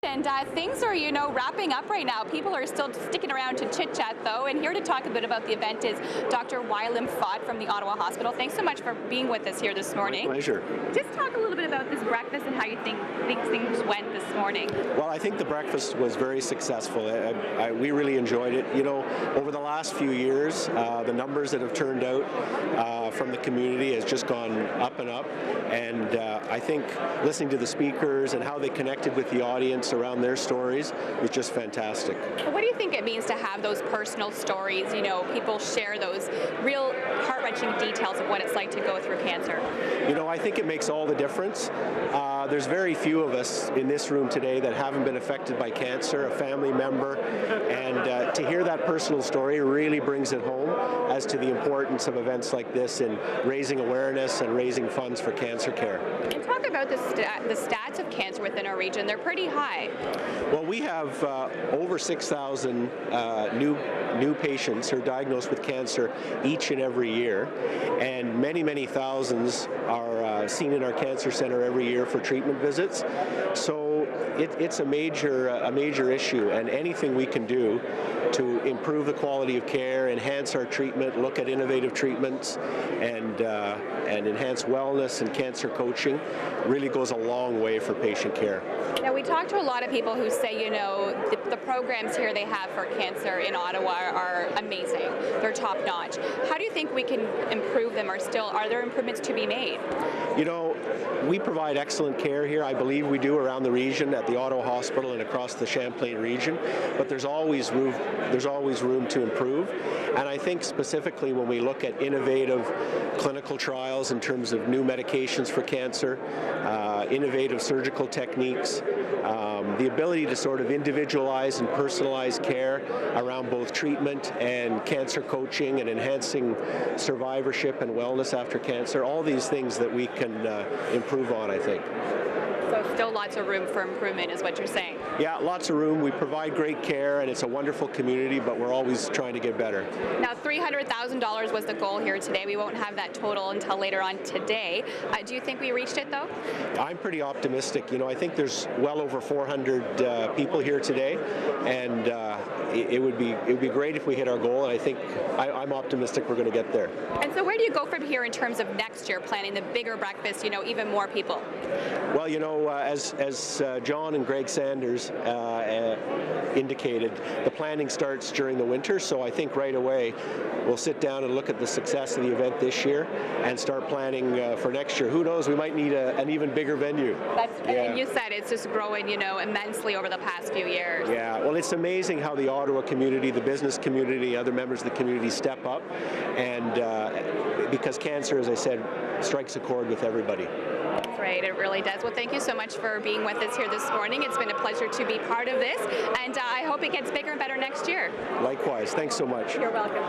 and things are, wrapping up right now. People are still sticking around to chit-chat, though, and here to talk a bit about the event is Dr. Wylam Faught from the Ottawa Hospital. Thanks so much for being with us here this morning. My pleasure. Just talk a little bit about this breakfast and how you think things went this morning. Well, I think the breakfast was very successful. We really enjoyed it. Over the last few years, the numbers that have turned out from the community has just gone up and up, and I think listening to the speakers and how they connected with the audience around their stories was just fantastic. What do you think it means to have those personal stories, people share those real heart-wrenching details of what it's like to go through cancer? I think it makes all the difference. There's very few of us in this room today that haven't been affected by cancer, a family member, and to hear that personal story really brings it home as to the importance of events like this in raising awareness and raising funds for cancer care. And talk about the stats of cancer within our region. They're pretty high. Well, we have over 6,000 new patients who are diagnosed with cancer each and every year, and many thousands are seen in our cancer center every year for treatment visits. So it's a major issue, and anything we can do to improve the quality of care, enhance our treatment, look at innovative treatments, and enhance wellness and cancer coaching really goes a long way for patient care. Now, we talk to a lot of people who say, the programs here they have for cancer in Ottawa are amazing. They're top-notch. How do you think we can improve them, or are there improvements to be made? We provide excellent care here. I believe we do around the region at the Ottawa Hospital and across the Champlain region, but there's always room to improve. And I think specifically when we look at innovative clinical trials in terms of new medications for cancer, innovative surgical techniques, the ability to sort of individualize and personalize care around both treatment and cancer coaching and enhancing survivorship and wellness after cancer, all these things that we can improve on, I think. So still lots of room for improvement is what you're saying? Yeah, lots of room. We provide great care, and it's a wonderful community, but we're always trying to get better. Now, $300,000 was the goal here today. We won't have that total until later on today. Do you think we reached it, though? I'm pretty optimistic. I think there's well over 400 people here today, and it would be great if we hit our goal, and I think I'm optimistic we're going to get there. And so where do you go from here in terms of next year planning the bigger breakfast, even more people? Well, as John and Greg Sanders indicated, the planning starts during the winter, so I think right away we'll sit down and look at the success of the event this year and start planning for next year. Who knows, we might need an even bigger venue. And you said it's just growing, immensely over the past few years. Yeah, well, it's amazing how the Ottawa community, the business community, other members of the community step up, and because cancer, as I said, strikes a chord with everybody. That's right, it really does. Well, thank you so much for being with us here this morning. It's been a pleasure to be part of this, and I hope it gets bigger and better next year. Likewise, thanks so much. You're welcome.